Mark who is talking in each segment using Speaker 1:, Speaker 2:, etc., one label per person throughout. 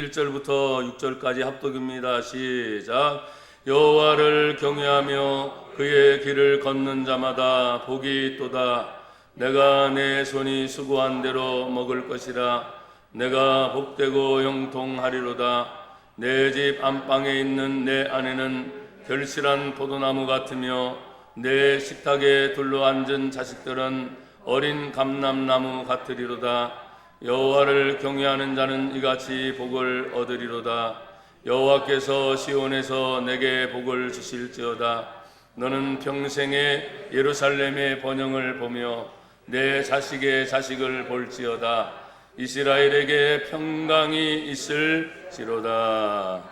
Speaker 1: 1절부터 6절까지 합독입니다. 시작. 여호와를 경외하며 그의 길을 걷는 자마다 복이 있도다. 내가 내 손이 수고한 대로 먹을 것이라. 내가 복되고 형통하리로다. 내 집 안방에 있는 내 아내는 결실한 포도나무 같으며 내 식탁에 둘러앉은 자식들은 어린 감람나무 같으리로다. 여호와를 경외하는 자는 이같이 복을 얻으리로다. 여호와께서 시온에서 내게 복을 주실지어다. 너는 평생에 예루살렘의 번영을 보며 내 자식의 자식을 볼지어다. 이스라엘에게 평강이 있을지로다.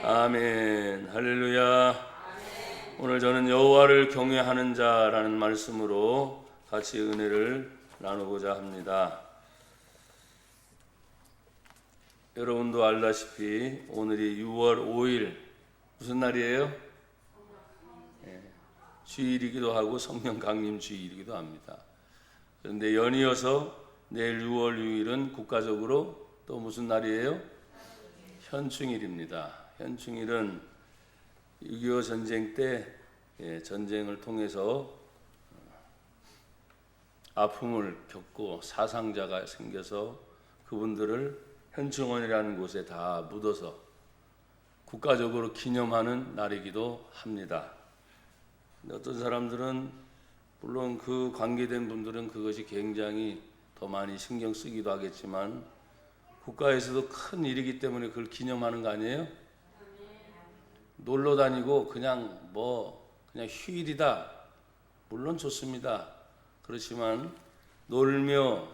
Speaker 1: 아멘. 할렐루야. 오늘 저는 여호와를 경외하는 자라는 말씀으로 같이 은혜를 나누고자 합니다. 여러분도 알다시피 오늘이 6월 5일 무슨 날이에요? 주일이기도 하고 성령 강림 주일이기도 합니다. 그런데 연이어서 내일 6월 6일은 국가적으로 또 무슨 날이에요? 현충일입니다. 현충일은 6.25 전쟁 때 전쟁을 통해서 아픔을 겪고 사상자가 생겨서 그분들을 현충원이라는 곳에 다 묻어서 국가적으로 기념하는 날이기도 합니다. 어떤 사람들은 물론 그 관계된 분들은 그것이 굉장히 더 많이 신경 쓰기도 하겠지만 국가에서도 큰 일이기 때문에 그걸 기념하는 거 아니에요? 놀러 다니고 그냥 휴일이다. 물론 좋습니다. 그렇지만 놀며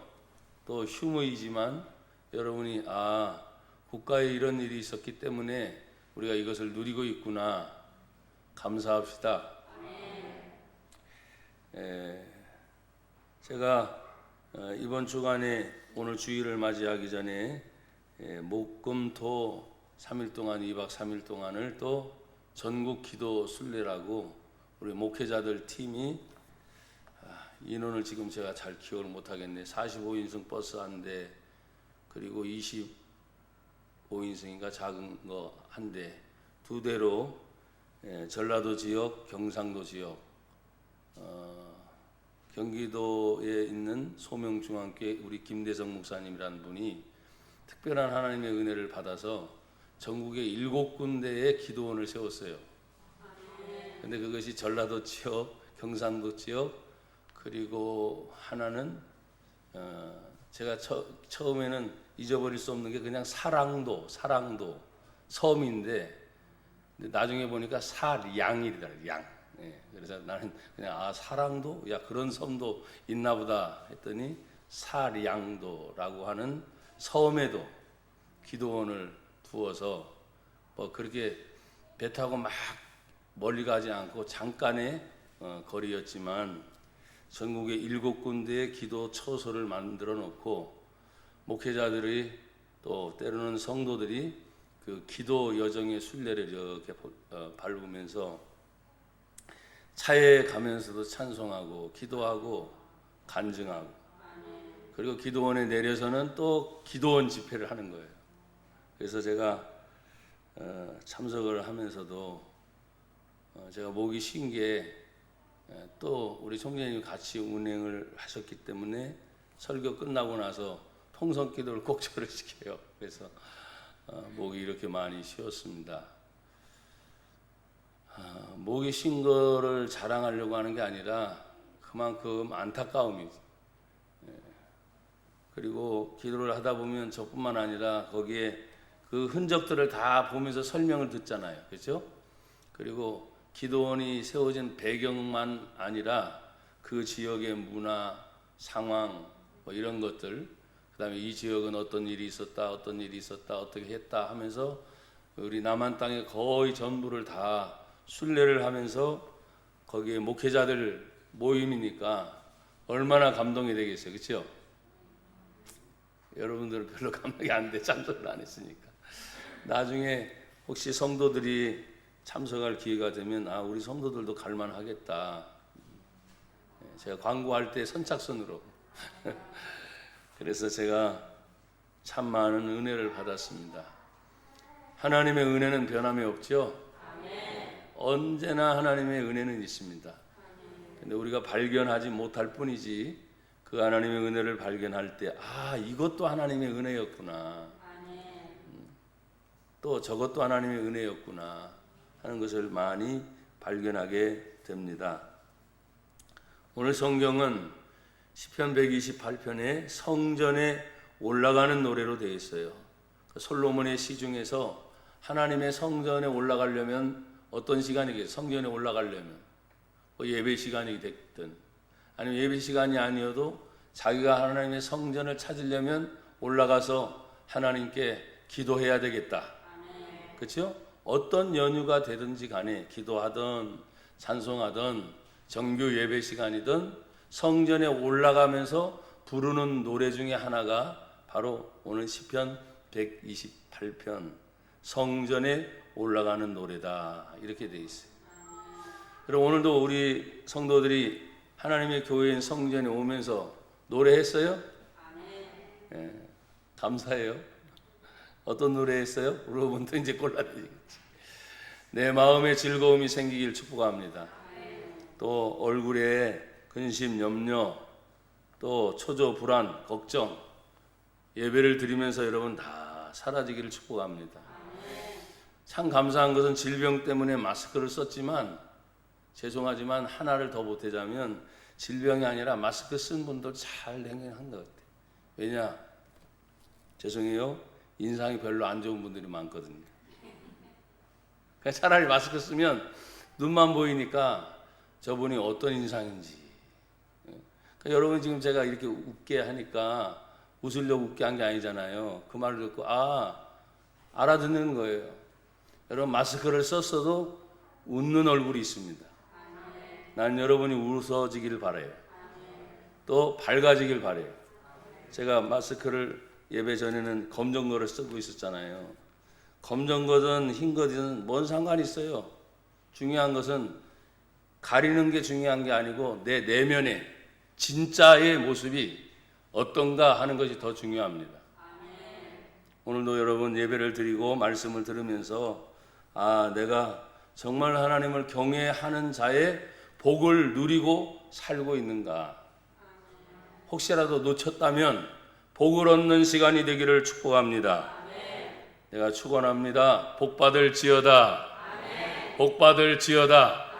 Speaker 1: 또 휴무이지만 여러분이 국가에 이런 일이 있었기 때문에 우리가 이것을 누리고 있구나. 감사합시다. 제가 이번 주간에 오늘 주일을 맞이하기 전에 목금토 3일 동안 2박 3일 동안을 또 전국 기도 순례라고 우리 목회자들 팀이 인원을 지금 제가 잘 기억을 못하겠네. 45인승 버스 한 대, 그리고 25인승인가 작은 거 한 대, 두 대로 전라도 지역, 경상도 지역, 경기도에 있는 소명중앙교회 우리 김대성 목사님이라는 분이 특별한 하나님의 은혜를 받아서 전국에 7군데의 기도원을 세웠어요. 근데 그것이 전라도 지역, 경상도 지역, 그리고 하나는 제가 처음에는 잊어버릴 수 없는 게 그냥 사랑도 섬인데 나중에 보니까 사량이더라. 양. 그래서 나는 그냥 사랑도, 그런 섬도 있나 보다 했더니 사량도라고 하는 섬에도 기도원을 두어서 그렇게 배 타고 막 멀리 가지 않고 잠깐의 거리였지만 전국에 7군데의 기도 처소를 만들어 놓고 목회자들이 또 때로는 성도들이 그 기도 여정의 순례를 이렇게 밟으면서 차에 가면서도 찬송하고 기도하고 간증하고, 그리고 기도원에 내려서는 또 기도원 집회를 하는 거예요. 그래서 제가 참석을 하면서도 제가 목이 쉰 게 또 우리 총재님이 같이 운행을 하셨기 때문에 설교 끝나고 나서 통성 기도를 꼭 저를 시켜요. 그래서 목이 이렇게 많이 쉬었습니다. 목이 쉰 거를 자랑하려고 하는 게 아니라 그만큼 안타까움이, 그리고 기도를 하다 보면 저뿐만 아니라 거기에 그 흔적들을 다 보면서 설명을 듣잖아요. 그렇죠? 그리고 기도원이 세워진 배경만 아니라 그 지역의 문화, 상황, 이런 것들, 그 다음에 이 지역은 어떤 일이 있었다, 어떻게 했다 하면서 우리 남한 땅의 거의 전부를 다 순례를 하면서 거기에 목회자들 모임이니까 얼마나 감동이 되겠어요. 그렇죠? 여러분들은 별로 감동이 안 돼. 참석을 안 했으니까. 나중에 혹시 성도들이 참석할 기회가 되면 우리 성도들도 갈만하겠다. 제가 광고할 때 선착순으로 그래서 제가 참 많은 은혜를 받았습니다. 하나님의 은혜는 변함이 없죠. 언제나 하나님의 은혜는 있습니다. 근데 우리가 발견하지 못할 뿐이지 그 하나님의 은혜를 발견할 때 이것도 하나님의 은혜였구나. 또 저것도 하나님의 은혜였구나 하는 것을 많이 발견하게 됩니다. 오늘 성경은 시편 128편에 성전에 올라가는 노래로 되어 있어요. 솔로몬의 시 중에서 하나님의 성전에 올라가려면 어떤 시간이겠어요? 성전에 올라가려면 예배 시간이 됐든 아니면 예배 시간이 아니어도 자기가 하나님의 성전을 찾으려면 올라가서 하나님께 기도해야 되겠다. 그렇죠? 어떤 연유가 되든지 간에 기도하든 찬송하든 정규 예배 시간이든 성전에 올라가면서 부르는 노래 중에 하나가 바로 오늘 시편 128편 성전에 올라가는 노래다 이렇게 되어 있어요. 그럼 오늘도 우리 성도들이 하나님의 교회인 성전에 오면서 노래했어요? 네, 감사해요. 어떤 노래 했어요? 여러분도 이제 골라내겠지. 내 마음에 즐거움이 생기길 축복합니다. 또 얼굴에 근심, 염려, 또 초조, 불안, 걱정 예배를 드리면서 여러분 다 사라지기를 축복합니다. 참 감사한 것은 질병 때문에 마스크를 썼지만 죄송하지만 하나를 더 보태자면 질병이 아니라 마스크 쓴 분들 잘 행동한 것 같아요. 왜냐? 죄송해요. 인상이 별로 안 좋은 분들이 많거든요. 그러니까 차라리 마스크 쓰면 눈만 보이니까 저분이 어떤 인상인지. 그러니까 여러분 지금 제가 이렇게 웃게 하니까 웃으려고 웃게 한 게 아니잖아요. 그 말을 듣고 알아듣는 거예요. 여러분 마스크를 썼어도 웃는 얼굴이 있습니다. 난 여러분이 웃어지길 바라요. 또 밝아지길 바라요. 제가 마스크를 예배 전에는 검정 거를 쓰고 있었잖아요. 검정 거든 흰 거든 뭔 상관이 있어요. 중요한 것은 가리는 게 중요한 게 아니고 내 내면의 진짜의 모습이 어떤가 하는 것이 더 중요합니다. 오늘도 여러분 예배를 드리고 말씀을 들으면서 내가 정말 하나님을 경외하는 자의 복을 누리고 살고 있는가. 혹시라도 놓쳤다면 복을 얻는 시간이 되기를 축복합니다. 내가 축원합니다. 복받을지어다. 복받을지어다.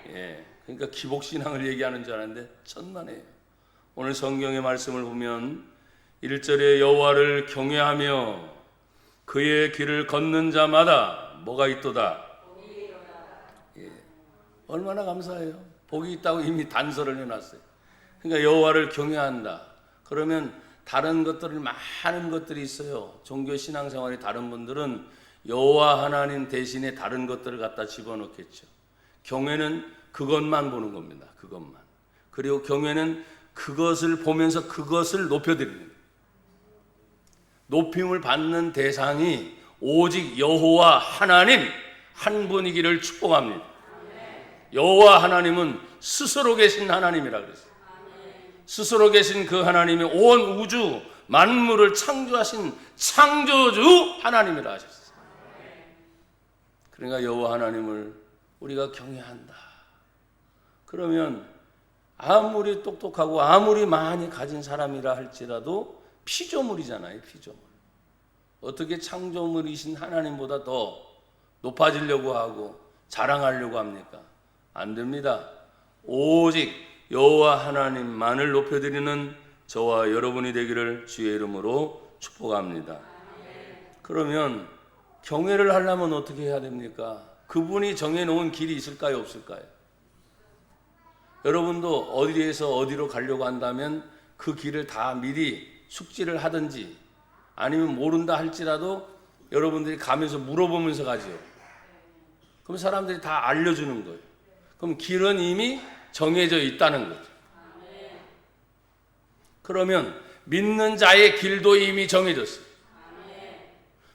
Speaker 1: 예, 그러니까 기복신앙을 얘기하는 줄 알았는데 천만에요. 오늘 성경의 말씀을 보면 1절에 여호와를 경외하며 그의 길을 걷는 자마다 뭐가 있도다. 예, 얼마나 감사해요. 복이 있다고 이미 단서를 해놨어요. 그러니까 여호와를 경외한다. 그러면 다른 것들을 많은 것들이 있어요. 종교 신앙생활이 다른 분들은 여호와 하나님 대신에 다른 것들을 갖다 집어넣겠죠. 경외는 그것만 보는 겁니다. 그것만. 그리고 경외는 그것을 보면서 그것을 높여드립니다. 높임을 받는 대상이 오직 여호와 하나님 한 분이기를 축복합니다. 여호와 하나님은 스스로 계신 하나님이라 그랬어요. 스스로 계신 그 하나님이 온 우주 만물을 창조하신 창조주 하나님이라 하셨어요. 그러니까 여호와 하나님을 우리가 경외한다. 그러면 아무리 똑똑하고 아무리 많이 가진 사람이라 할지라도 피조물이잖아요. 피조물. 어떻게 창조물이신 하나님보다 더 높아지려고 하고 자랑하려고 합니까? 안 됩니다. 오직 여호와 하나님만을 높여드리는 저와 여러분이 되기를 주의 이름으로 축복합니다. 그러면 경외를 하려면 어떻게 해야 됩니까? 그분이 정해놓은 길이 있을까요? 없을까요? 여러분도 어디에서 어디로 가려고 한다면 그 길을 다 미리 숙지를 하든지 아니면 모른다 할지라도 여러분들이 가면서 물어보면서 가죠. 그럼 사람들이 다 알려주는 거예요. 그럼 길은 이미 정해져 있다는 거죠. 그러면 믿는 자의 길도 이미 정해졌어요.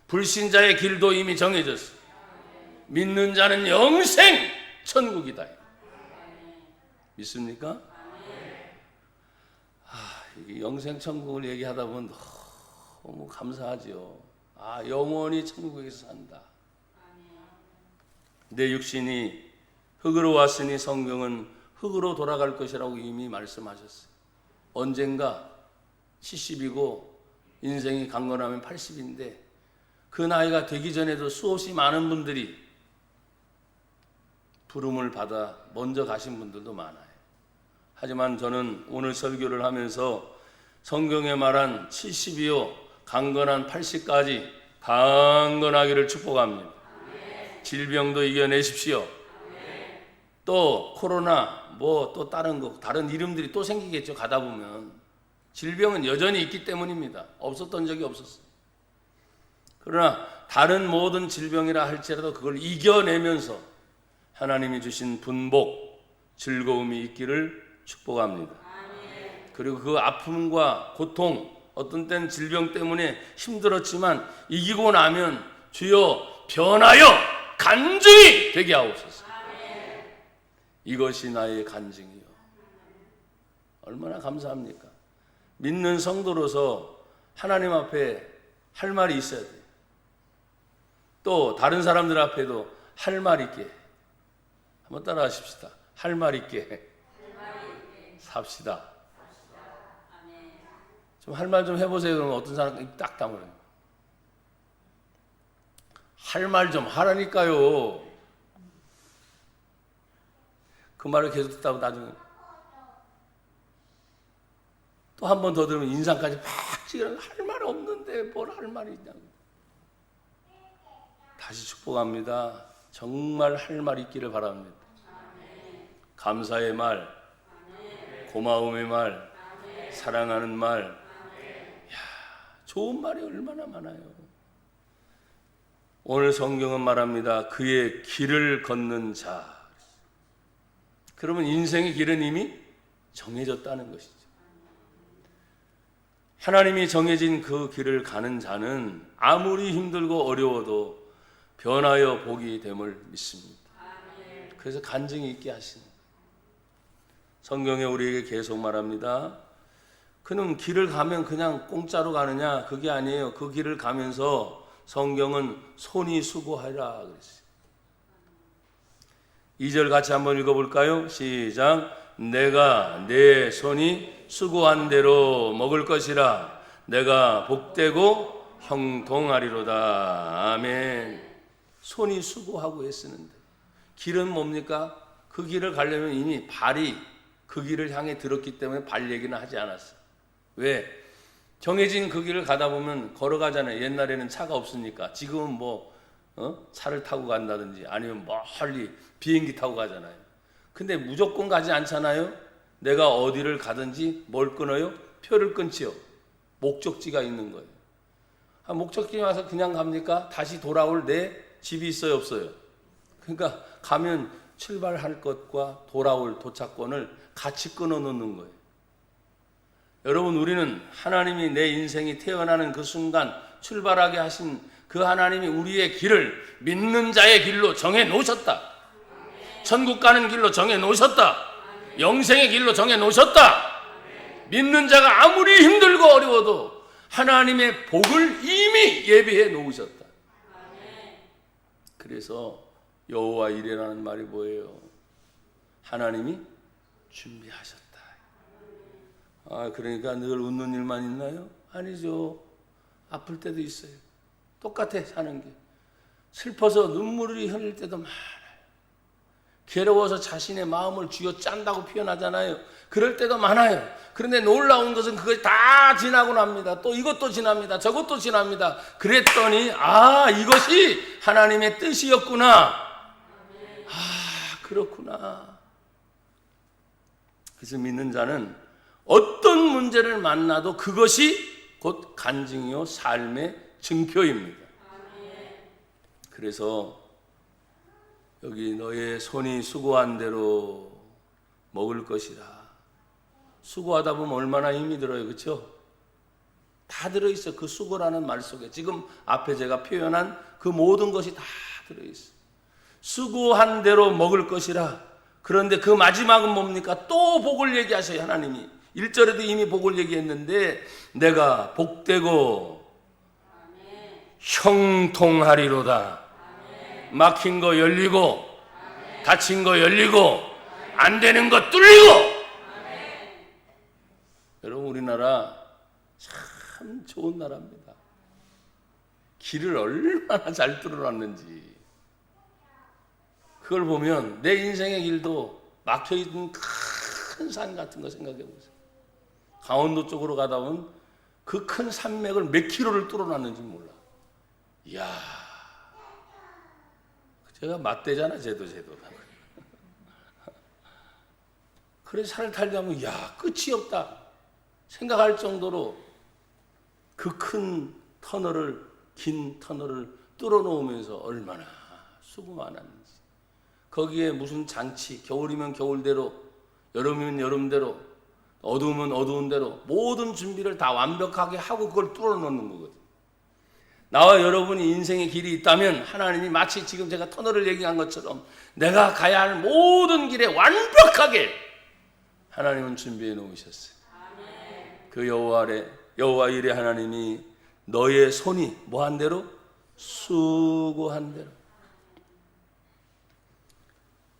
Speaker 1: 불신자의 길도 이미 정해졌어요. 믿는 자는 영생 천국이다. 믿습니까? 이게 영생 천국을 얘기하다 보면 너무 감사하죠. 영원히 천국에서 산다. 내 육신이 흙으로 왔으니 성경은 흙으로 돌아갈 것이라고 이미 말씀하셨어요. 언젠가 70이고 인생이 강건하면 80인데 그 나이가 되기 전에도 수없이 많은 분들이 부름을 받아 먼저 가신 분들도 많아요. 하지만 저는 오늘 설교를 하면서 성경에 말한 70이요 강건한 80까지 강건하기를 축복합니다. 질병도 이겨내십시오. 또 코로나 또 다른 이름들이 또 생기겠죠. 가다 보면 질병은 여전히 있기 때문입니다. 없었던 적이 없었어요. 그러나 다른 모든 질병이라 할지라도 그걸 이겨내면서 하나님이 주신 분복, 즐거움이 있기를 축복합니다. 그리고 그 아픔과 고통, 어떤 때는 질병 때문에 힘들었지만 이기고 나면 주여 변하여 간증이 되게 하옵소서. 이것이 나의 간증이요. 얼마나 감사합니까? 믿는 성도로서 하나님 앞에 할 말이 있어야 돼요. 또 다른 사람들 앞에도 할 말 있게. 한번 따라 하십시다. 할 말 있게 삽시다. 좀 할 말 좀 해보세요. 그러면 어떤 사람 입 딱 다물어요. 할 말 좀 하라니까요. 그 말을 계속 듣다가 나중에 또 한 번 더 들으면 인상까지 팍 찍으면 할 말 없는데 뭘 할 말이 있냐고. 다시 축복합니다. 정말 할 말 있기를 바랍니다. 감사의 말, 고마움의 말, 사랑하는 말, 좋은 말이 얼마나 많아요. 오늘 성경은 말합니다. 그의 길을 걷는 자. 그러면 인생의 길은 이미 정해졌다는 것이죠. 하나님이 정해진 그 길을 가는 자는 아무리 힘들고 어려워도 변하여 복이 됨을 믿습니다. 그래서 간증이 있게 하시는 거예요. 성경에 우리에게 계속 말합니다. 그는 길을 가면 그냥 공짜로 가느냐? 그게 아니에요. 그 길을 가면서 성경은 손이 수고하라 그랬어요. 2절 같이 한번 읽어볼까요? 시작. 내가 내 손이 수고한 대로 먹을 것이라. 내가 복되고 형통하리로다. 아멘. 손이 수고하고 애쓰는데 길은 뭡니까? 그 길을 가려면 이미 발이 그 길을 향해 들었기 때문에 발 얘기는 하지 않았어요. 왜? 정해진 그 길을 가다 보면 걸어가잖아요. 옛날에는 차가 없으니까. 지금은 차를 타고 간다든지 아니면 멀리 비행기 타고 가잖아요. 근데 무조건 가지 않잖아요. 내가 어디를 가든지 뭘 끊어요? 표를 끊지요. 목적지가 있는 거예요. 목적지에 와서 그냥 갑니까? 다시 돌아올 내 집이 있어요, 없어요? 그러니까 가면 출발할 것과 돌아올 도착권을 같이 끊어 놓는 거예요. 여러분, 우리는 하나님이 내 인생이 태어나는 그 순간 출발하게 하신 그 하나님이 우리의 길을 믿는 자의 길로 정해 놓으셨다. 천국 가는 길로 정해 놓으셨다. 영생의 길로 정해 놓으셨다. 믿는 자가 아무리 힘들고 어려워도 하나님의 복을 이미 예비해 놓으셨다. 그래서 여호와 이레라는 말이 뭐예요? 하나님이 준비하셨다. 그러니까 늘 웃는 일만 있나요? 아니죠. 아플 때도 있어요. 똑같아 사는 게. 슬퍼서 눈물이 흘릴 때도 많아요. 괴로워서 자신의 마음을 쥐어짠다고 표현하잖아요. 그럴 때도 많아요. 그런데 놀라운 것은 그것이 다 지나고 납니다. 또 이것도 지납니다. 저것도 지납니다. 그랬더니 이것이 하나님의 뜻이었구나. 그렇구나. 그래서 믿는 자는 어떤 문제를 만나도 그것이 곧 간증이요 삶의 증표입니다. 그래서 여기 너의 손이 수고한 대로 먹을 것이라. 수고하다 보면 얼마나 힘이 들어요. 그렇죠? 다 들어있어요. 그 수고라는 말 속에 지금 앞에 제가 표현한 그 모든 것이 다 들어있어요. 수고한 대로 먹을 것이라. 그런데 그 마지막은 뭡니까? 또 복을 얘기하셔요. 하나님이 1절에도 이미 복을 얘기했는데 내가 복되고 형통하리로다. 막힌 거 열리고, 닫힌 거 열리고, 안 되는 거 뚫리고. 여러분, 우리나라 참 좋은 나라입니다. 길을 얼마나 잘 뚫어놨는지. 그걸 보면 내 인생의 길도 막혀있는 큰 산 같은 거 생각해 보세요. 강원도 쪽으로 가다 보면 그 큰 산맥을 몇 킬로를 뚫어놨는지 몰라. 이야, 제가 맞대잖아, 쟤도. 그래서 산을 타려다 보면 야, 끝이 없다 생각할 정도로 그 큰 터널을, 긴 터널을 뚫어놓으면서 얼마나 수고 많았는지. 거기에 무슨 장치, 겨울이면 겨울대로, 여름이면 여름대로, 어두우면 어두운 대로 모든 준비를 다 완벽하게 하고 그걸 뚫어놓는 거거든요. 나와 여러분이 인생의 길이 있다면 하나님이 마치 지금 제가 터널을 얘기한 것처럼 내가 가야 할 모든 길에 완벽하게 하나님은 준비해 놓으셨어요. 그 여호와 이레 하나님이 너의 손이 뭐한 대로? 수고한 대로.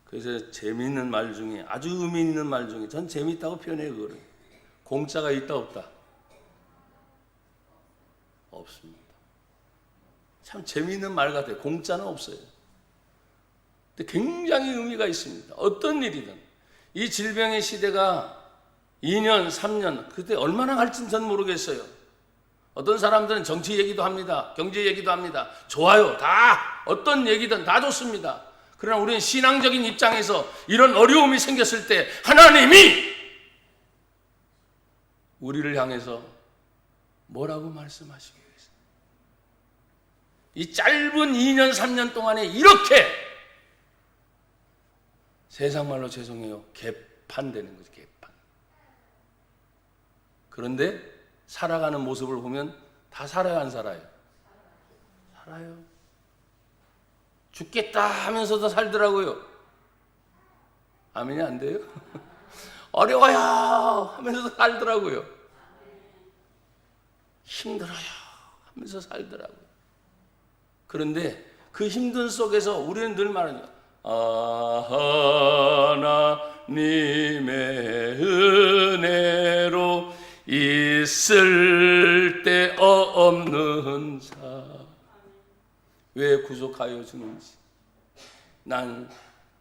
Speaker 1: 그래서 재미있는 말 중에, 아주 의미 있는 말 중에, 전 재미있다고 표현해요. 그거를. 공짜가 있다 없다? 없습니다. 참 재미있는 말 같아요. 공짜는 없어요. 근데 굉장히 의미가 있습니다. 어떤 일이든. 이 질병의 시대가 2년, 3년, 그때 얼마나 갈지는 전 모르겠어요. 어떤 사람들은 정치 얘기도 합니다. 경제 얘기도 합니다. 좋아요. 다 어떤 얘기든 다 좋습니다. 그러나 우리는 신앙적인 입장에서 이런 어려움이 생겼을 때 하나님이 우리를 향해서 뭐라고 말씀하시고 계세요? 이 짧은 2년, 3년 동안에 이렇게 세상 말로 죄송해요. 개판되는 거죠. 개판. 그런데 살아가는 모습을 보면 다 살아요, 안 살아요? 살아요. 죽겠다 하면서도 살더라고요. 아멘이 안 돼요? 어려워요 하면서도 살더라고요. 힘들어요 하면서 살더라고요. 그런데 그 힘든 속에서 우리는 늘 말하죠. 하나님의 은혜로 있을 데 없는 자. 왜 구속하여 주는지 난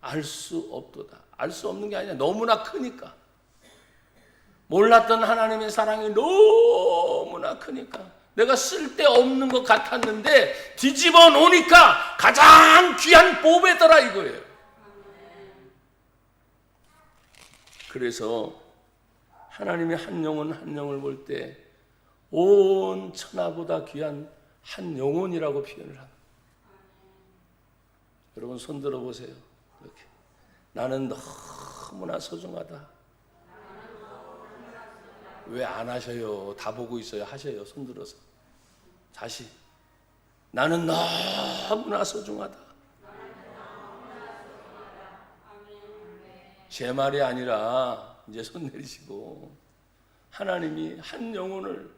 Speaker 1: 알 수 없도다. 알 수 없는 게 아니라 너무나 크니까. 몰랐던 하나님의 사랑이 너무나 크니까 내가 쓸데없는 것 같았는데 뒤집어 놓으니까 가장 귀한 보배더라 이거예요. 그래서 하나님의 한 영혼 한 영을 볼 때 온 천하보다 귀한 한 영혼이라고 표현을 합니다. 여러분 손 들어보세요. 이렇게. 나는 너무나 소중하다. 왜 안 하셔요? 다 보고 있어요. 하셔요. 손 들어서. 다시. 나는 너무나 소중하다. 제 말이 아니라 이제 손 내리시고 하나님이 한 영혼을,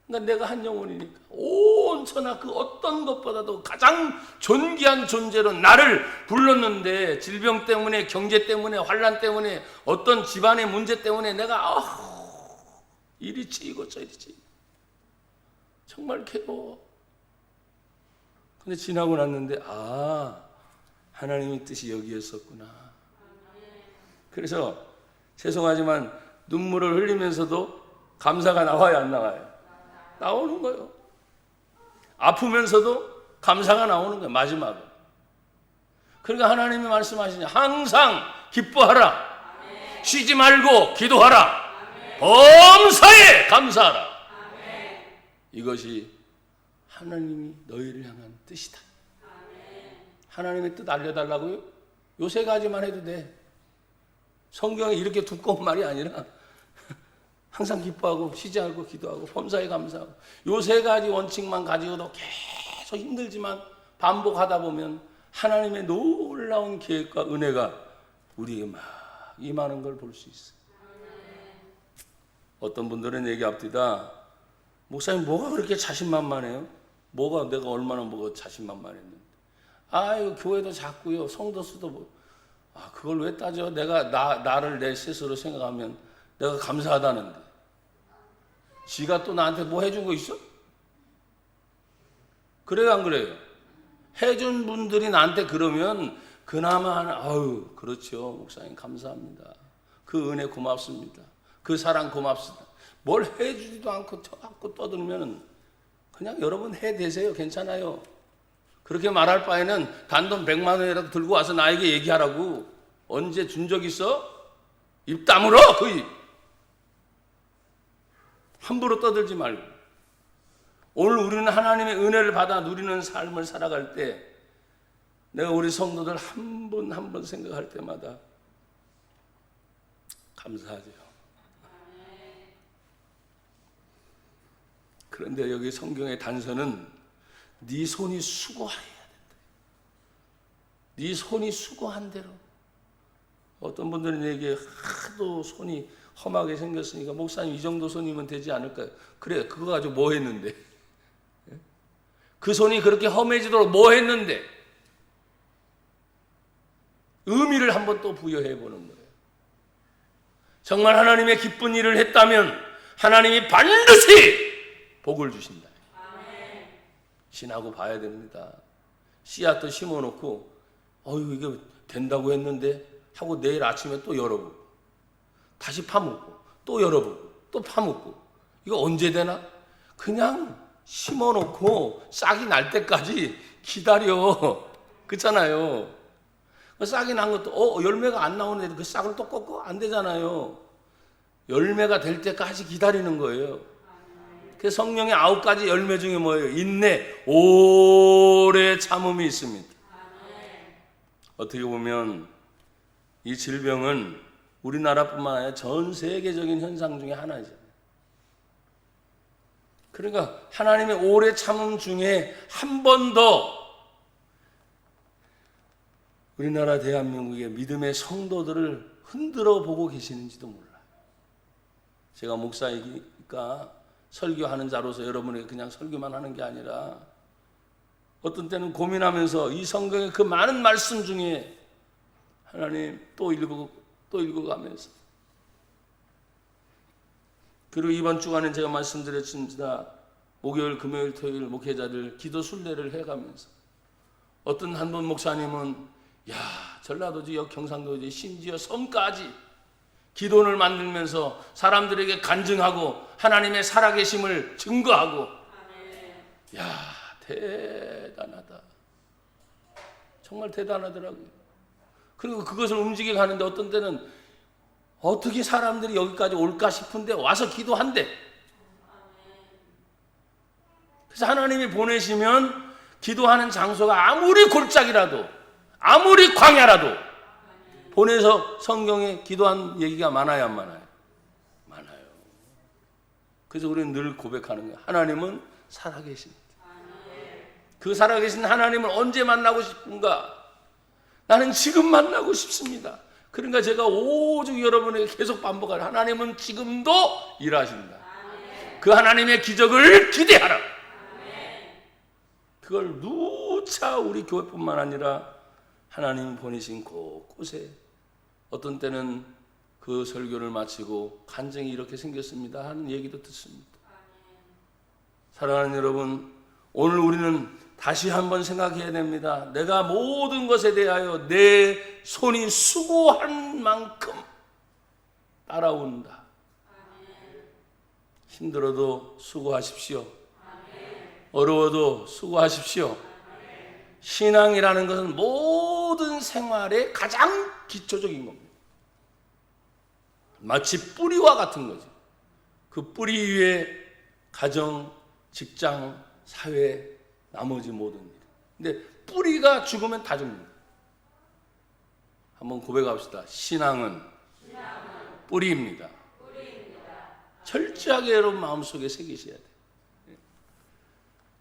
Speaker 1: 그러니까 내가 한 영혼이니까 온 천하 그 어떤 것보다도 가장 존귀한 존재로 나를 불렀는데 질병 때문에, 경제 때문에, 환난 때문에, 어떤 집안의 문제 때문에 내가 이리 찌고 저리 찌고 정말 괴로워. 근데 지나고 났는데 하나님의 뜻이 여기였었구나. 그래서 죄송하지만 눈물을 흘리면서도 감사가 나와요, 안 나와요? 나오는 거예요. 아프면서도 감사가 나오는 거예요, 마지막에. 그러니까 하나님이 말씀하시니 항상 기뻐하라. 쉬지 말고 기도하라. 범사에 감사하라. 이것이 하나님이 너희를 향한 뜻이다. 하나님의 뜻 알려달라고요? 요 세 가지만 해도 돼. 성경에 이렇게 두꺼운 말이 아니라 항상 기뻐하고 쉬지 않고 기도하고 범사에 감사하고 요 세 가지 원칙만 가지고도 계속 힘들지만 반복하다 보면 하나님의 놀라운 계획과 은혜가 우리에게 막 임하는 걸 볼 수 있어요. 어떤 분들은 얘기 앞뒤다 목사님 뭐가 그렇게 자신만만해요? 뭐가 내가 얼마나 뭐가 자신만만했는데. 아유 교회도 작고요, 성도 수도 뭐. 아 그걸 왜 따져? 내가 나를 내 스스로 생각하면 내가 감사하다는데. 지가 또 나한테 뭐 해준 거 있어? 그래요 안 그래요? 해준 분들이 나한테 그러면 그나마 아유 그렇죠 목사님 감사합니다. 그 은혜 고맙습니다. 그 사랑 고맙습니다. 뭘 해주지도 않고 떠들면 그냥 여러분 해대세요. 괜찮아요. 그렇게 말할 바에는 단돈 100만 원이라도 들고 와서 나에게 얘기하라고. 언제 준 적 있어? 입 다물어 그 입. 함부로 떠들지 말고. 오늘 우리는 하나님의 은혜를 받아 누리는 삶을 살아갈 때 내가 우리 성도들 한 분 한 분 생각할 때마다 감사하죠. 그런데 여기 성경의 단서는 네 손이 수고해야 된다. 네 손이 수고한 대로. 어떤 분들은 얘기해 하도 손이 험하게 생겼으니까 목사님 이 정도 손이면 되지 않을까요? 그래 그거 가지고 뭐 했는데? 그 손이 그렇게 험해지도록 뭐 했는데? 의미를 한번 또 부여해 보는 거예요. 정말 하나님의 기쁜 일을 했다면 하나님이 반드시 복을 주신다. 신하고 봐야 됩니다. 씨앗도 심어놓고 어휴 이게 된다고 했는데 하고 내일 아침에 또 열어보고 다시 파묻고 또 열어보고 또 파묻고 이거 언제 되나? 그냥 심어놓고 싹이 날 때까지 기다려. 그렇잖아요. 싹이 난 것도 열매가 안 나오는데 그 싹을 또 꺾어? 안 되잖아요. 열매가 될 때까지 기다리는 거예요. 그 성령의 9가지 열매 중에 뭐예요? 인내, 오래 참음이 있습니다. 어떻게 보면 이 질병은 우리나라뿐만 아니라 전 세계적인 현상 중에 하나죠. 그러니까 하나님의 오래 참음 중에 한 번 더 우리나라 대한민국의 믿음의 성도들을 흔들어 보고 계시는지도 몰라요. 제가 목사이니까 설교하는 자로서 여러분에게 그냥 설교만 하는 게 아니라 어떤 때는 고민하면서 이 성경의 그 많은 말씀 중에 하나님 또 읽어가면서 그리고 이번 주간에 제가 말씀드렸습니다. 목요일, 금요일, 토요일 목회자들 기도 순례를 해가면서 어떤 한 분 목사님은 전라도지 경상도지 심지어 섬까지 기도원을 만들면서 사람들에게 간증하고 하나님의 살아계심을 증거하고 대단하다. 정말 대단하더라고요. 그리고 그것을 움직여 가는데 어떤 때는 어떻게 사람들이 여기까지 올까 싶은데 와서 기도한대. 그래서 하나님이 보내시면 기도하는 장소가 아무리 골짜기라도 아무리 광야라도 보내서 성경에 기도한 얘기가 많아요, 안 많아요? 많아요. 그래서 우리는 늘 고백하는 거예요. 하나님은 살아계십니다. 그 살아계신 하나님을 언제 만나고 싶은가? 나는 지금 만나고 싶습니다. 그러니까 제가 오직 여러분에게 계속 반복하라. 하나님은 지금도 일하신다. 그 하나님의 기적을 기대하라. 그걸 누차 우리 교회뿐만 아니라 하나님 보내신 곳곳에 어떤 때는 그 설교를 마치고 간증이 이렇게 생겼습니다 하는 얘기도 듣습니다. 사랑하는 여러분, 오늘 우리는 다시 한번 생각해야 됩니다. 내가 모든 것에 대하여 내 손이 수고한 만큼 따라온다. 힘들어도 수고하십시오. 어려워도 수고하십시오. 신앙이라는 것은 모든 생활의 가장 기초적인 겁니다. 마치 뿌리와 같은 거죠. 그 뿌리 위에 가정, 직장, 사회, 나머지 모든 일. 근데 뿌리가 죽으면 다 죽는다. 한번 고백합시다. 신앙은 뿌리입니다. 철저하게 여러분 마음속에 새기셔야 돼요.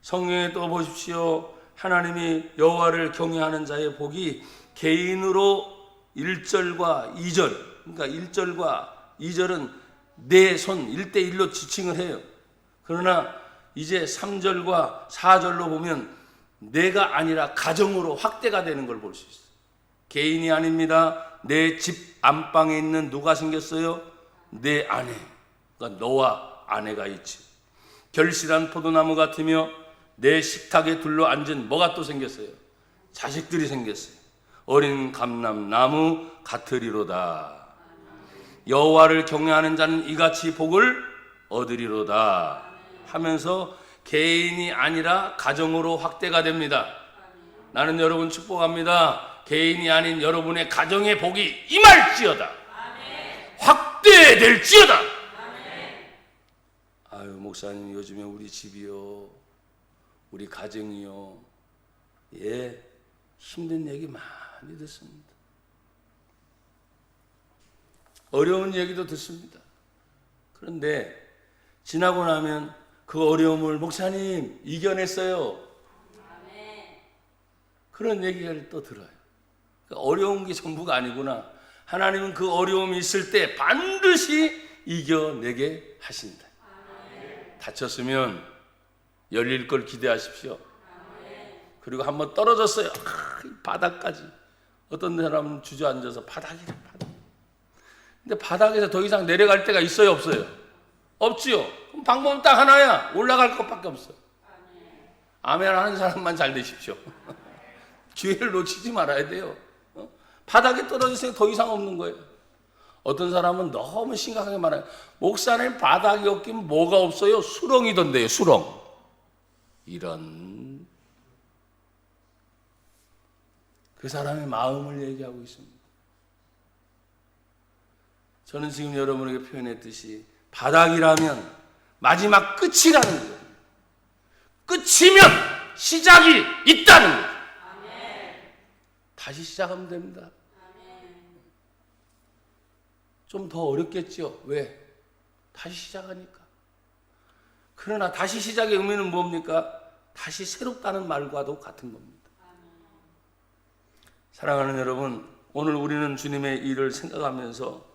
Speaker 1: 성경에 또 보십시오. 하나님이 여호와를 경외하는 자의 복이 개인으로 1절과 2절, 그러니까 1절과 2절은 내 손 1대1로 지칭을 해요. 그러나 이제 3절과 4절로 보면 내가 아니라 가정으로 확대가 되는 걸 볼 수 있어요. 개인이 아닙니다. 내 집 안방에 있는 누가 생겼어요? 내 아내. 그러니까 너와 아내가 있지. 결실한 포도나무 같으며 내 식탁에 둘러앉은 뭐가 또 생겼어요? 자식들이 생겼어요. 어린 감람나무 같으리로다. 여호와를 경외하는 자는 이같이 복을 얻으리로다 하면서 개인이 아니라 가정으로 확대가 됩니다. 나는 여러분 축복합니다. 개인이 아닌 여러분의 가정의 복이 임할지어다. 확대될지어다. 아유, 목사님 요즘에 우리 집이요, 우리 가정이요, 예, 힘든 얘기 많이 듣습니다. 어려운 얘기도 듣습니다. 그런데 지나고 나면 그 어려움을 목사님 이겨냈어요. 그런 얘기를 또 들어요. 그러니까 어려운 게 전부가 아니구나. 하나님은 그 어려움이 있을 때 반드시 이겨내게 하신다. 다쳤으면 열릴 걸 기대하십시오. 그리고 한번 떨어졌어요. 바닥까지. 어떤 사람은 주저앉아서 바닥이래, 바닥. 근데 바닥에서 더 이상 내려갈 데가 있어요, 없어요? 없지요. 그럼 방법은 딱 하나야. 올라갈 것밖에 없어. 아멘 하는 사람만 잘 되십시오. 기회를 놓치지 말아야 돼요. 바닥에 떨어졌으니 더 이상 없는 거예요. 어떤 사람은 너무 심각하게 말해요. 목사님 바닥이 없긴 뭐가 없어요? 수렁이던데요, 수렁. 이런. 그 사람의 마음을 얘기하고 있습니다. 저는 지금 여러분에게 표현했듯이 바닥이라면 마지막 끝이라는 거예요. 끝이면 시작이 있다는 거예요. 다시 시작하면 됩니다. 좀 더 어렵겠죠. 왜? 다시 시작하니까. 그러나 다시 시작의 의미는 뭡니까? 다시 새롭다는 말과도 같은 겁니다. 사랑하는 여러분, 오늘 우리는 주님의 일을 생각하면서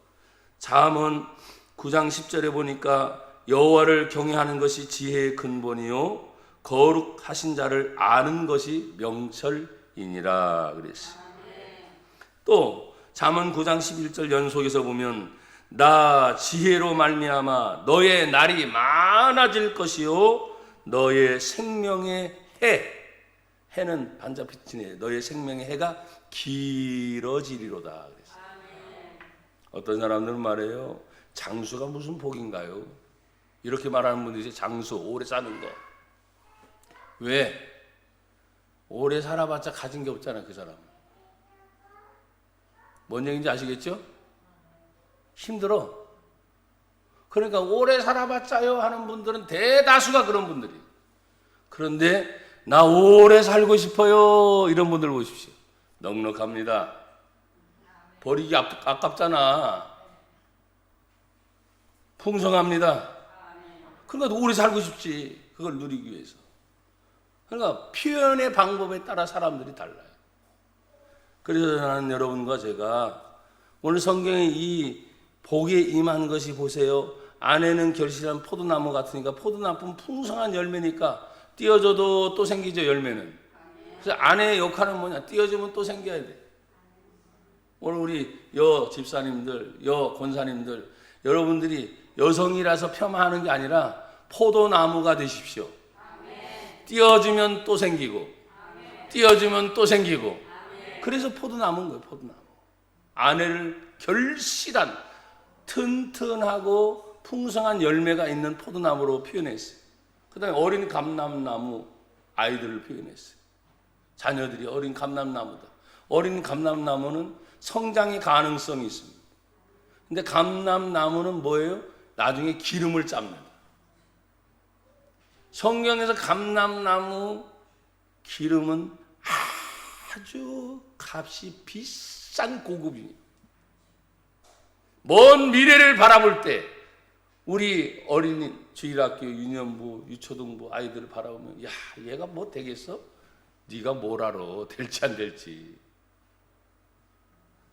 Speaker 1: 잠언 9장 10절에 보니까 여호와를 경외하는 것이 지혜의 근본이요 거룩하신 자를 아는 것이 명철이니라 그랬어요. 또 잠언 9장 11절 연속에서 보면 나 지혜로 말미암아 너의 날이 많아질 것이요 너의 생명의 해는 반자빛이네. 너의 생명의 해가 길어지리로다 그랬어요. 어떤 사람들은 말해요. 장수가 무슨 복인가요? 이렇게 말하는 분들이 있어요. 장수, 오래 사는 거. 왜? 오래 살아봤자 가진 게 없잖아요, 그 사람은. 뭔 얘기인지 아시겠죠? 힘들어. 그러니까 오래 살아봤자요 하는 분들은 대다수가 그런 분들이. 그런데 나 오래 살고 싶어요 이런 분들 보십시오. 넉넉합니다. 버리기 아깝잖아. 풍성합니다. 그러니까 오래 살고 싶지. 그걸 누리기 위해서. 그러니까 표현의 방법에 따라 사람들이 달라요. 그래서 나는 여러분과 제가 오늘 성경에 이 복에 임한 것이 보세요. 안에는 결실한 포도나무 같으니까 포도나무는 풍성한 열매니까 띄어줘도 또 생기죠, 열매는. 그래서 아내의 역할은 뭐냐? 띄어주면 또 생겨야 돼. 오늘 우리 여 집사님들, 여 권사님들, 여러분들이 여성이라서 폄하하는 게 아니라 포도나무가 되십시오. 띄어주면 또 생기고, 띄어주면 또 생기고. 그래서 포도나무인 거예요, 포도나무. 안에를 결실한, 튼튼하고 풍성한 열매가 있는 포도나무로 표현했어요. 그 다음에 어린 감람나무 아이들을 표현했어요. 자녀들이 어린 감람나무다. 어린 감람나무는 성장의 가능성이 있습니다. 근데 감람나무는 뭐예요? 나중에 기름을 짭니다. 성경에서 감람나무 기름은 아주 값이 비싼 고급이에요. 먼 미래를 바라볼 때 우리 어린이 주일학교 유년부 유초등부 아이들을 바라보면 야 얘가 뭐 되겠어? 네가 뭘 알아? 될지 안 될지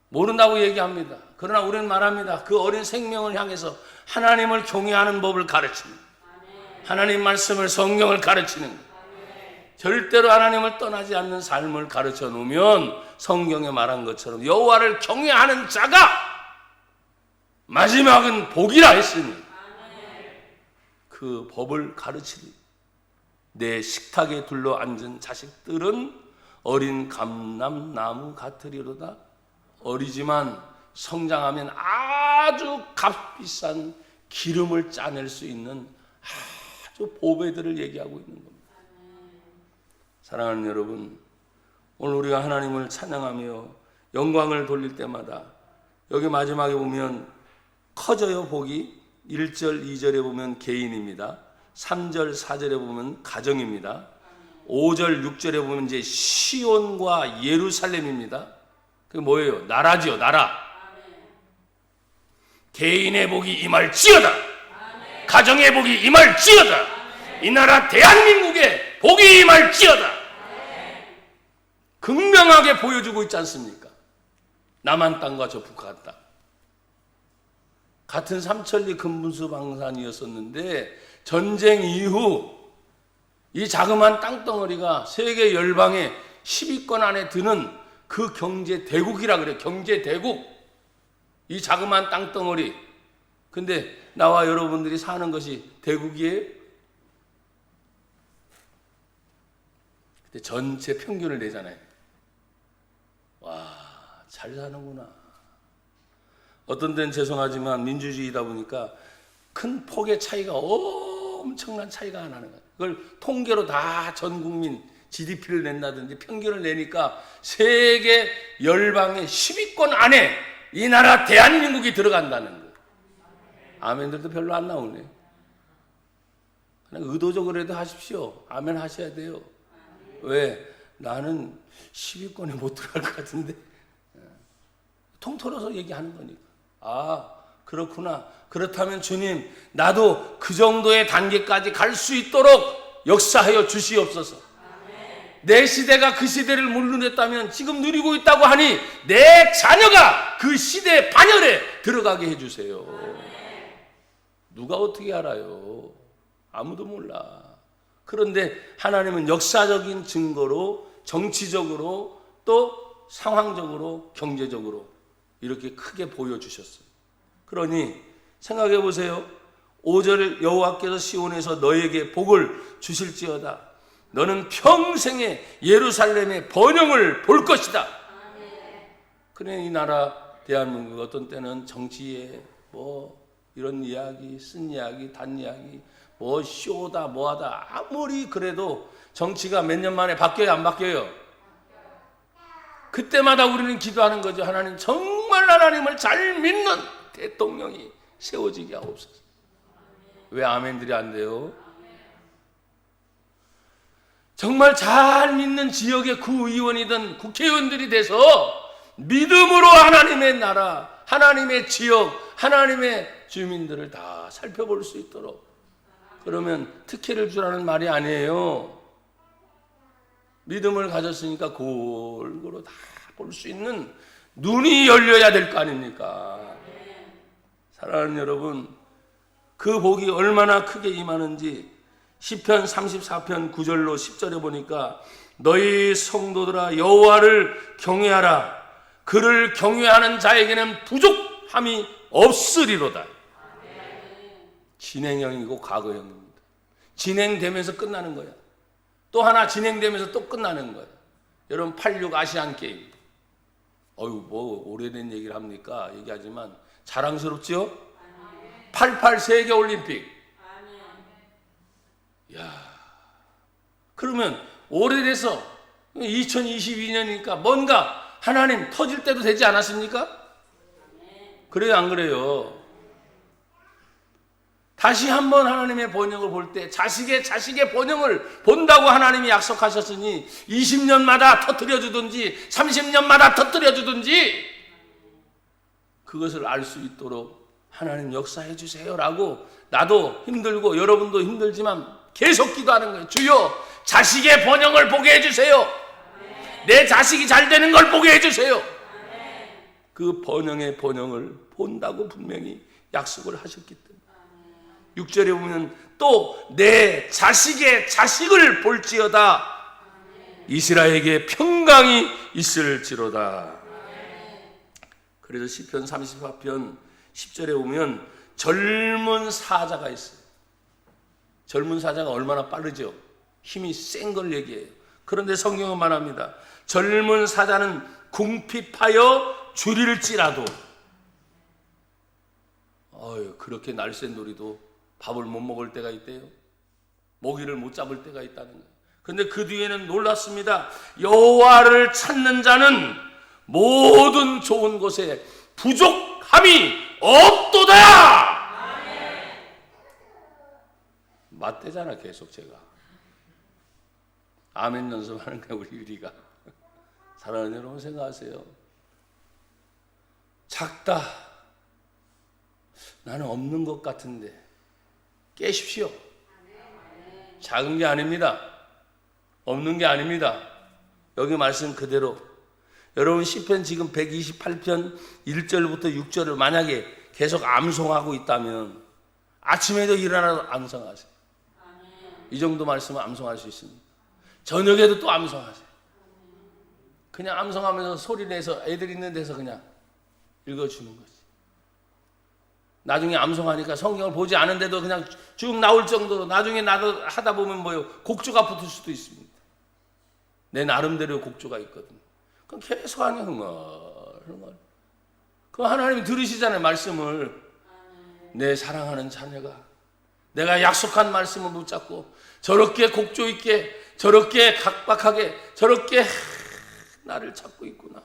Speaker 1: 모른다고 얘기합니다. 그러나 우리는 말합니다. 그 어린 생명을 향해서 하나님을 경외하는 법을 가르칩니다. 하나님 말씀을, 성경을 가르치는 거예요. 절대로 하나님을 떠나지 않는 삶을 가르쳐 놓으면 성경에 말한 것처럼 여호와를 경외하는 자가 마지막은 복이라 했으니 그 법을 가르치리. 내 식탁에 둘러 앉은 자식들은 어린 감람나무 같으리로다. 어리지만 성장하면 아주 값비싼 기름을 짜낼 수 있는 아주 보배들을 얘기하고 있는 겁니다. 사랑하는 여러분, 오늘 우리가 하나님을 찬양하며 영광을 돌릴 때마다 여기 마지막에 보면 커져요. 복이 1절 2절에 보면 개인입니다. 3절 4절에 보면 가정입니다. 5절 6절에 보면 이제 시온과 예루살렘입니다. 그게 뭐예요? 나라지요. 나라. 개인의 복이 임할지어다. 가정의 복이 임할지어다. 이 나라 대한민국의 복이 임할지어다. 극명하게 보여주고 있지 않습니까? 남한 땅과 저 북한 땅. 같은 삼천리 금분수 방산이었었는데 전쟁 이후 이 자그마한 땅덩어리가 세계 열방의 10위권 안에 드는 그 경제 대국이라 그래요. 경제 대국. 이 자그마한 땅덩어리. 근데 나와 여러분들이 사는 것이 대국이에요? 근데 전체 평균을 내잖아요. 와, 잘 사는구나. 어떤 데는 죄송하지만 민주주의다 보니까 큰 폭의 차이가 엄청난 차이가 나는 거예요. 그걸 통계로 다 전 국민 GDP를 낸다든지 평균을 내니까 세계 열방의 10위권 안에 이 나라 대한민국이 들어간다는 거예요. 아멘들도 별로 안 나오네. 그냥 의도적으로라도 하십시오. 아멘 하셔야 돼요. 왜? 나는 10위권에 못 들어갈 것 같은데. 통틀어서 얘기하는 거니까. 아, 그렇구나. 그렇다면 주님, 나도 그 정도의 단계까지 갈 수 있도록 역사하여 주시옵소서. 내 시대가 그 시대를 못 누렸다면 지금 누리고 있다고 하니 내 자녀가 그 시대의 반열에 들어가게 해주세요. 누가 어떻게 알아요? 아무도 몰라. 그런데 하나님은 역사적인 증거로, 정치적으로, 또 상황적으로, 경제적으로 이렇게 크게 보여주셨어요. 그러니 생각해 보세요. 5절 여호와께서 시온에서 너에게 복을 주실지어다. 너는 평생에 예루살렘의 번영을 볼 것이다. 그래, 이 나라 대한민국 어떤 때는 정치에 뭐 이런 이야기, 쓴 이야기, 단 이야기, 뭐 쇼다 뭐하다 아무리 그래도 정치가 몇 년 만에 바뀌어요, 안 바뀌어요? 그때마다 우리는 기도하는 거죠. 하나님, 정말 하나님을 잘 믿는 대통령이 세워지게 하옵소서. 왜 아멘들이 안 돼요? 정말 잘 믿는 지역의 구의원이든 국회의원들이 돼서 믿음으로 하나님의 나라, 하나님의 지역, 하나님의 주민들을 다 살펴볼 수 있도록. 그러면 특혜를 주라는 말이 아니에요. 믿음을 가졌으니까 골고루 다 볼 수 있는 눈이 열려야 될 거 아닙니까? 사랑하는 여러분, 그 복이 얼마나 크게 임하는지 시편 34편 9절로 10절에 보니까 너희 성도들아 여호와를 경외하라. 그를 경외하는 자에게는 부족함이 없으리로다. 진행형이고 과거형입니다. 진행되면서 끝나는 거야. 또 하나 진행되면서 또 끝나는 거야. 여러분 86 아시안 게임. 어휴, 뭐 오래된 얘기를 합니까? 얘기하지만 자랑스럽지요? 88 세계 올림픽. 야, 그러면 오래돼서 2022년이니까 뭔가 하나님 터질 때도 되지 않았습니까? 그래요, 안 그래요? 다시 한번 하나님의 번영을 볼 때 자식의 번영을 본다고 하나님이 약속하셨으니 20년마다 터뜨려 주든지 30년마다 터뜨려 주든지 그것을 알 수 있도록 하나님 역사해 주세요라고 나도 힘들고 여러분도 힘들지만 계속 기도하는 거예요. 주여, 자식의 번영을 보게 해주세요. 내 자식이 잘 되는 걸 보게 해주세요. 그 번영의 번영을 본다고 분명히 약속을 하셨기 때문에 6절에 보면 또 내 자식의 자식을 볼지어다 이스라엘에게 평강이 있을지로다. 그래서 시편 34편 10절에 보면 젊은 사자가 있어요. 젊은 사자가 얼마나 빠르죠? 힘이 센 걸 얘기해요. 그런데 성경은 말합니다. 젊은 사자는 궁핍하여 줄일지라도 그렇게 날쌘 돌이도 밥을 못 먹을 때가 있대요. 모기를 못 잡을 때가 있다는 거예요. 그런데 그 뒤에는 놀랐습니다. 여호와를 찾는 자는 모든 좋은 곳에 부족함이 없도다. 맞대잖아 계속 제가. 아멘 연습하는 거야 우리 유리가. 사랑하는 여러분 생각하세요. 작다. 나는 없는 것 같은데 깨십시오. 작은 게 아닙니다. 없는 게 아닙니다. 여기 말씀 그대로. 여러분 시편 지금 128편 1절부터 6절을 만약에 계속 암송하고 있다면 아침에도 일어나서 암송하세요. 이 정도 말씀은 암송할 수 있습니다. 저녁에도 또 암송하세요. 그냥 암송하면서 소리 내서 애들 있는 데서 그냥 읽어주는 거지. 나중에 암송하니까 성경을 보지 않은데도 그냥 쭉 나올 정도로 나중에 나도 하다 보면 뭐요 곡조가 붙을 수도 있습니다. 내 나름대로 곡조가 있거든요. 그럼 계속 하니 흥얼흥얼. 그럼 하나님이 들으시잖아요 말씀을. 내 사랑하는 자녀가 내가 약속한 말씀을 붙잡고 저렇게 곡조 있게 저렇게 각박하게 저렇게 나를 찾고 있구나.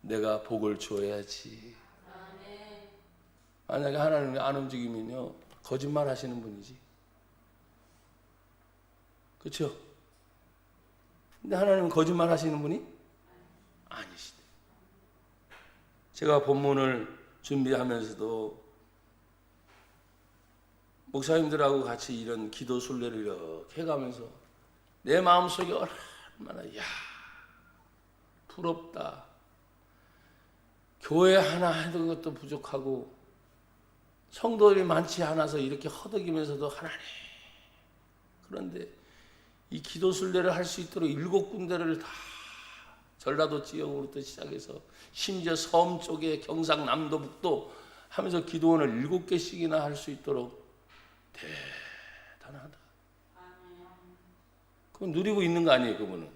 Speaker 1: 내가 복을 줘야지. 만약에 하나님이 안 움직이면요 거짓말 하시는 분이지. 그렇죠? 근데 하나님은 거짓말 하시는 분이 아니시대. 제가 본문을 준비하면서도 목사님들하고 같이 이런 기도 순례를 이렇게 해가면서 내 마음속에 얼마나 부럽다. 교회 하나 하던 것도 부족하고 성도들이 많지 않아서 이렇게 허덕이면서도 하나님. 그런데 이 기도 순례를 할 수 있도록 7군데를 다 전라도 지역으로부터 시작해서 심지어 섬 쪽에 경상남도 북도 하면서 기도원을 7개씩이나 할 수 있도록 대단하다. 그건 누리고 있는 거 아니에요, 그분은.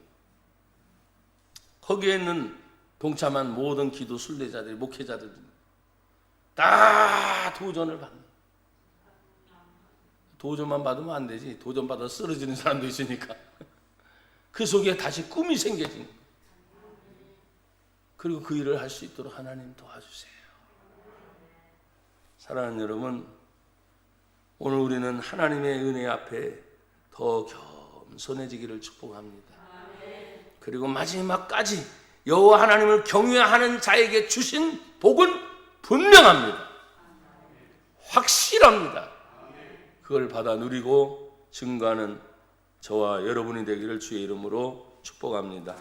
Speaker 1: 거기에 있는 동참한 모든 기도 순례자들, 목회자들 다 도전을 받는. 도전만 받으면 안 되지. 도전 받아 쓰러지는 사람도 있으니까. 그 속에 다시 꿈이 생겨진. 그리고 그 일을 할 수 있도록 하나님 도와주세요. 사랑하는 여러분, 오늘 우리는 하나님의 은혜 앞에 더 겸손해지기를 축복합니다. 그리고 마지막까지 여호와 하나님을 경외하는 자에게 주신 복은 분명합니다. 확실합니다. 그걸 받아 누리고 증거하는 저와 여러분이 되기를 주의 이름으로 축복합니다.